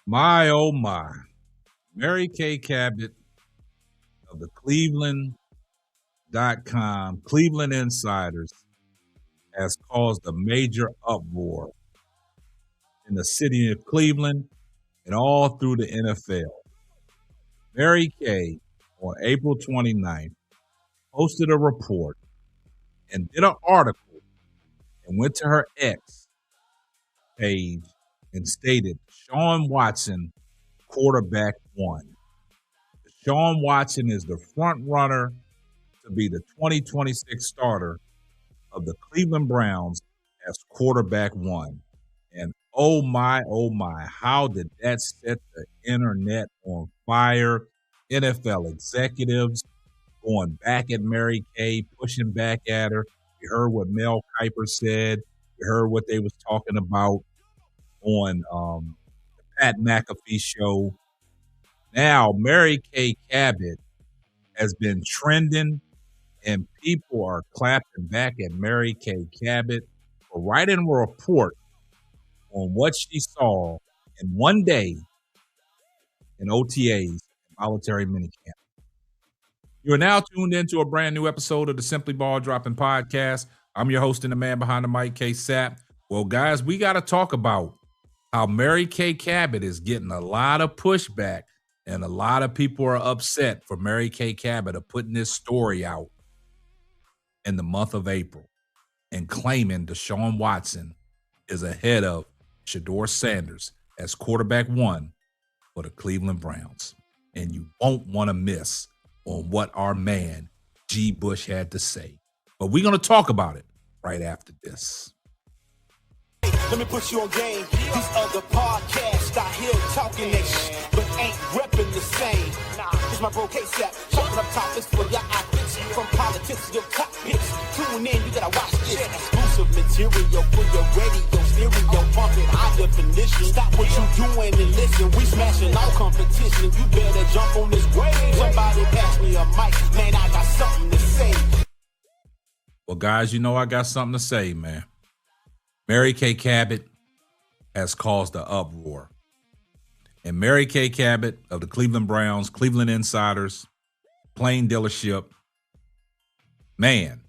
My, oh my. Mary Kay Cabot of the Cleveland.com, Cleveland Insiders, has caused a major uproar in the city of Cleveland and all through the NFL. Mary Kay, on April 29th, posted a report and did an article and went to her X page and stated Deshaun Watson, quarterback one. Deshaun Watson is the front runner to be the 2026 starter of the Cleveland Browns as quarterback one. And oh my, how did that set the internet on fire? NFL executives going back at Mary Kay, pushing back at her. We heard what Mel Kiper said. We heard what they was talking about on the Pat McAfee show. Now, Mary Kay Cabot has been trending, and people are clapping back at Mary Kay Cabot for writing a report on what she saw in one day in OTAs, voluntary minicamp. You are now tuned into a brand new episode of the Simply Ball Dropping Podcast. I'm your host and the man behind the mic, K Sapp. Well, guys, we got to talk about how Mary Kay Cabot is getting a lot of pushback, and a lot of people are upset for Mary Kay Cabot of putting this story out in the month of April and claiming Deshaun Watson is ahead of Shedeur Sanders as quarterback one for the Cleveland Browns. And you won't want to miss on what our man GBUSH had to say. But we're going to talk about it right after this. Let me put you on game. These other podcasts out here talking that shit, but ain't repping the same. It's my bro K-Sapp, chopping up topics for your outfits. From politics to your cockpits. Tune in, you gotta watch this. Exclusive material for your radio, stereo, bumping high definition. Stop what you doing and listen. We smashing all competition. You better jump on this wave. Somebody pass me a mic, man, I got something to say. Well, guys, you know I got something to say, man. Mary Kay Cabot has caused an uproar. And Mary Kay Cabot of the Cleveland Browns, Cleveland Insiders, Plain Dealership, man,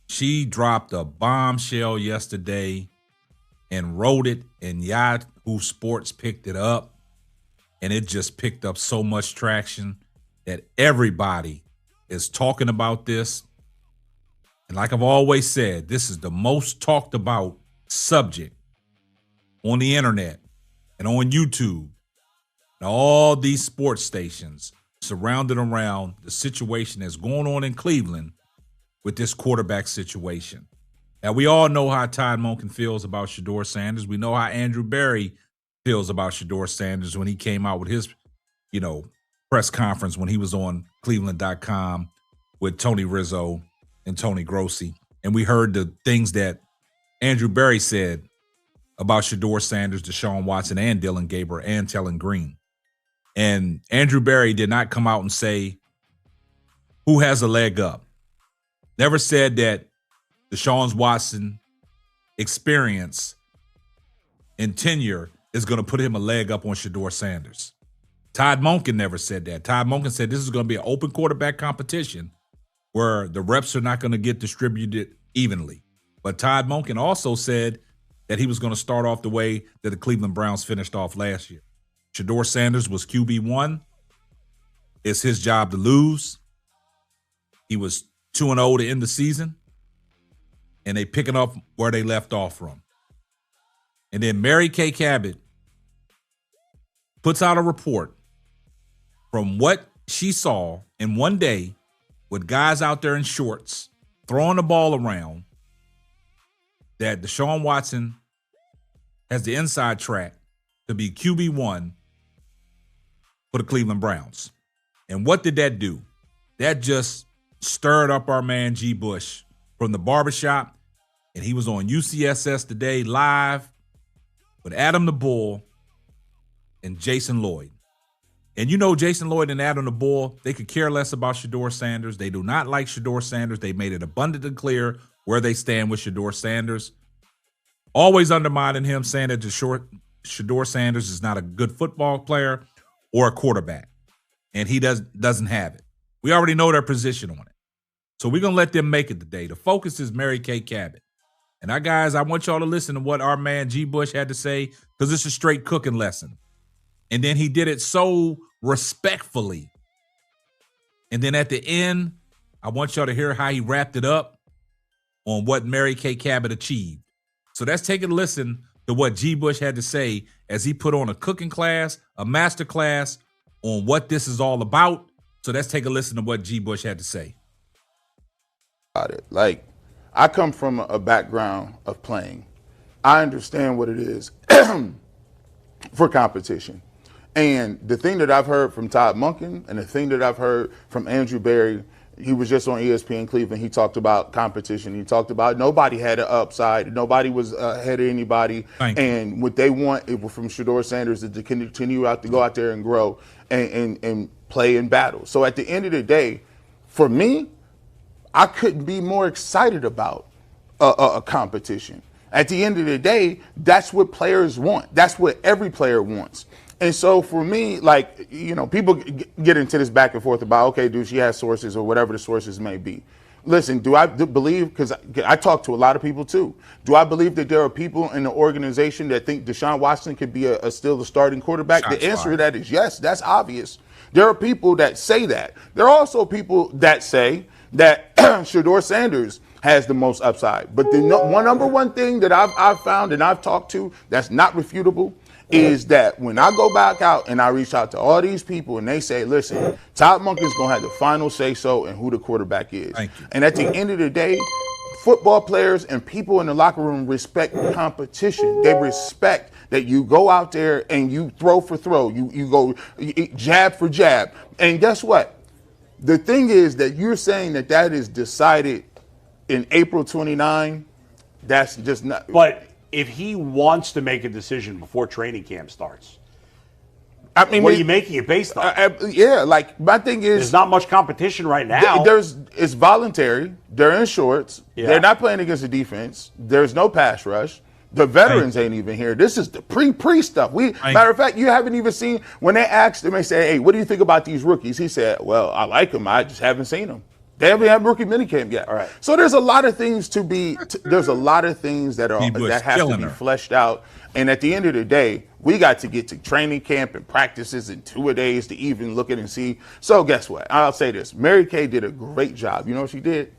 she dropped a bombshell yesterday and wrote it, and Yahoo Sports picked it up, and it just picked up so much traction that everybody is talking about this. And like I've always said, this is the most talked about subject on the internet and on YouTube and all these sports stations surrounded around the situation that's going on in Cleveland with this quarterback situation. Now, we all know how Todd Monken feels about Shedeur Sanders. We know how Andrew Berry feels about Shedeur Sanders when he came out with his, press conference when he was on Cleveland.com with Tony Rizzo and Tony Grossi. And we heard the things that Andrew Berry said about Shedeur Sanders, Deshaun Watson, and Dylan Gabriel, and Tellen Green. And Andrew Berry did not come out and say who has a leg up. Never said that Deshaun Watson experience and tenure is going to put him a leg up on Shedeur Sanders. Todd Monken never said that. Todd Monken said this is going to be an open quarterback competition where the reps are not going to get distributed evenly. But Todd Monken also said that he was going to start off the way that the Cleveland Browns finished off last year. Shedeur Sanders was QB1. It's his job to lose. He was 2-0 to end the season. And they picking up where they left off from. And then Mary Kay Cabot puts out a report from what she saw in one day with guys out there in shorts throwing the ball around, that Deshaun Watson has the inside track to be QB1 for the Cleveland Browns. And what did that do? That just stirred up our man GBUSH from the barbershop, and he was on UCSS Today live with Adam the Bull and Jason Lloyd. And Jason Lloyd and Adam the Bull, they could care less about Shedeur Sanders. They do not like Shedeur Sanders. They made it abundantly clear where they stand with Shedeur Sanders. Always undermining him, saying that Shedeur Sanders is not a good football player or a quarterback, and he doesn't have it. We already know their position on it. So we're going to let them make it today. The focus is Mary Kay Cabot. And I want y'all to listen to what our man G. Bush had to say, because it's a straight cooking lesson. And then he did it so respectfully. And then at the end, I want y'all to hear how he wrapped it up on what Mary Kay Cabot achieved. So let's take a listen to what G. Bush had to say as he put on a cooking class, a master class on what this is all about. So let's take a listen to what G. Bush had to say. Like, I come from a background of playing. I understand what it is for competition. And the thing that I've heard from Todd Monken and the thing that I've heard from Andrew Berry, he was just on ESPN Cleveland. He talked about competition. He talked about nobody had an upside. Nobody was ahead of anybody. And what they want from Shedeur Sanders is to continue to go out there and grow and play in battle. So at the end of the day, for me, I couldn't be more excited about a competition. At the end of the day, that's what players want. That's what every player wants. And so for me, like, you know, people get into this back and forth about, okay, dude, she has sources or whatever the sources may be. Listen, do I believe, because I talk to a lot of people too, do I believe that there are people in the organization that think Deshaun Watson could be still the starting quarterback? The answer to that is yes, that's obvious. There are people that say that. There are also people that say that Shedeur Sanders has the most upside. But the number one thing that I've found and I've talked to that's not refutable is that when I go back out and I reach out to all these people and they say, listen, Todd Monken's going to have the final say-so in who the quarterback is. And at the end of the day, football players and people in the locker room respect competition. They respect that you go out there and you throw for throw. You go jab for jab. And guess what? The thing is that you're saying that is decided in April 29. That's just not. But if he wants to make a decision before training camp starts, I mean, what are you making it based on? Yeah, like my thing is, there's not much competition right now. It's voluntary. They're in shorts. Yeah. They're not playing against the defense. There's no pass rush. The veterans ain't even here. This is the pre stuff. Matter of fact, you haven't even seen when they asked him. They say, "Hey, what do you think about these rookies?" He said, "Well, I like them. I just haven't seen them. They haven't had rookie minicamp yet." All right. So there's a lot of things there's a lot of things that have to be fleshed out. And at the end of the day, we got to get to training camp and practices in 2 days to even look at and see. So guess what? I'll say this: Mary Kay did a great job. You know what she did?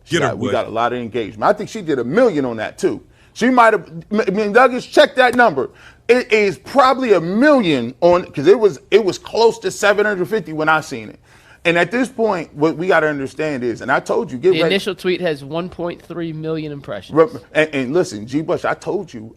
We got a lot of engagement. I think she did $1 million on that too. She might have. I mean, Douglas, check that number. It is probably $1 million on, because it was close to 750 when I seen it. And at this point, what we got to understand is, and I told you, the initial tweet has 1.3 million impressions. And listen, G. Bush, I told you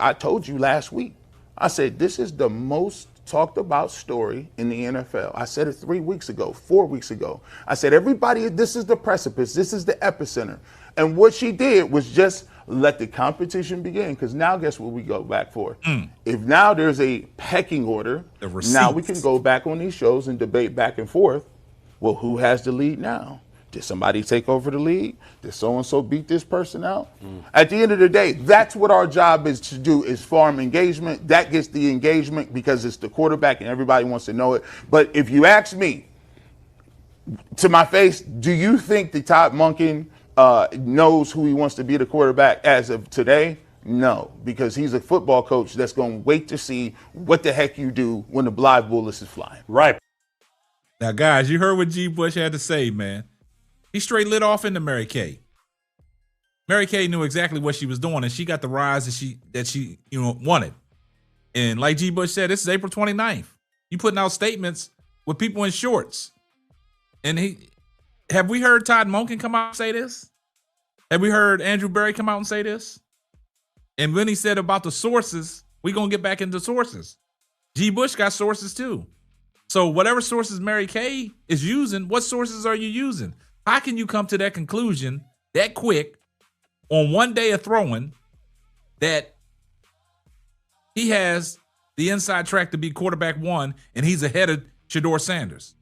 last week. I said this is the most talked about story in the NFL. I said it 3 weeks ago, 4 weeks ago. I said, everybody, this is the precipice. This is the epicenter. And what she did was just let the competition begin, because now guess what we go back for? If now there's a pecking order, now we can go back on these shows and debate back and forth. Well, who has the lead now? Did somebody take over the lead? Did so-and-so beat this person out? At the end of the day, that's what our job is to do, is farm engagement. That gets the engagement because it's the quarterback and everybody wants to know it. But if you ask me, to my face, do you think that Todd Monken knows who he wants to be the quarterback as of today? No, because he's a football coach that's going to wait to see what the heck you do when the live bullets is flying. Right. Now, guys, you heard what G. Bush had to say, man. He straight lit off into Mary Kay. Mary Kay knew exactly what she was doing, and she got the rise that she wanted. And like G. Bush said, this is April 29th. You putting out statements with people in shorts. And have we heard Todd Monken come out and say this? Have we heard Andrew Berry come out and say this? And when he said about the sources, we're going to get back into sources. G. Bush got sources too. So whatever sources Mary Kay is using, what sources are you using? How can you come to that conclusion that quick on one day of throwing that he has the inside track to be quarterback one and he's ahead of Shedeur Sanders?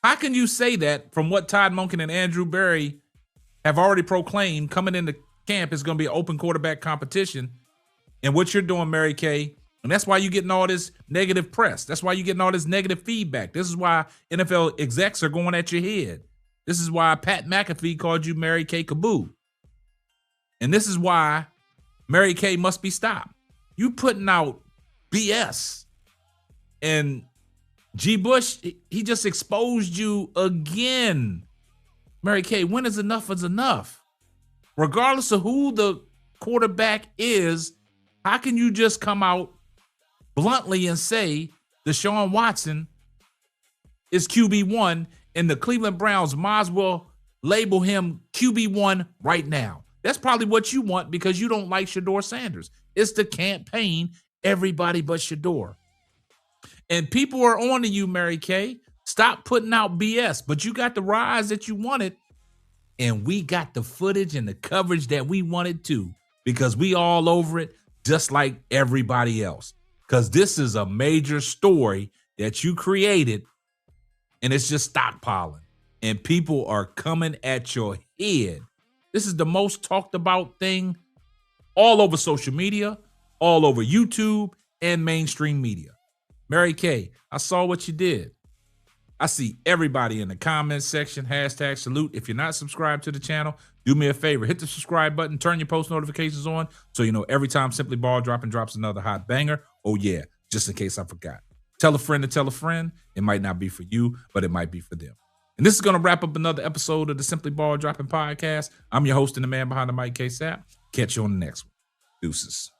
How can you say that from what Todd Monken and Andrew Berry have already proclaimed coming into camp is going to be an open quarterback competition, And what you're doing, Mary Kay, and that's why you're getting all this negative press. That's why you're getting all this negative feedback. This is why NFL execs are going at your head. This is why Pat McAfee called you Mary Kay Cabot. And this is why Mary Kay must be stopped. You putting out BS. And GBUSH, he just exposed you again. Mary Kay, when is enough is enough? Regardless of who the quarterback is, how can you just come out bluntly and say Deshaun Watson is QB1 and the Cleveland Browns might as well label him QB1 right now? That's probably what you want because you don't like Shedeur Sanders. It's the campaign, everybody but Shedeur. And people are on to you, Mary Kay. Stop putting out BS, but you got the rise that you wanted, and we got the footage and the coverage that we wanted too, because we all over it just like everybody else. Because this is a major story that you created, and it's just stockpiling, and people are coming at your head. This is the most talked about thing all over social media, all over YouTube, and mainstream media. Mary Kay, I saw what you did. I see everybody in the comments section, hashtag salute. If you're not subscribed to the channel, do me a favor, hit the subscribe button, turn your post notifications on so you know every time Simply Ball drops another hot banger. Oh yeah, just in case I forgot. Tell a friend to tell a friend. It might not be for you, but it might be for them. And this is going to wrap up another episode of the Simply Ball Dropping Podcast. I'm your host and the man behind the mic, K-Sap. Catch you on the next one. Deuces.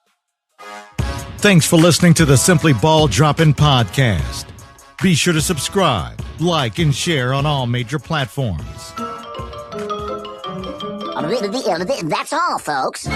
Thanks for listening to the Simply Ball Dropping Podcast. Be sure to subscribe, like, and share on all major platforms. That's all, folks.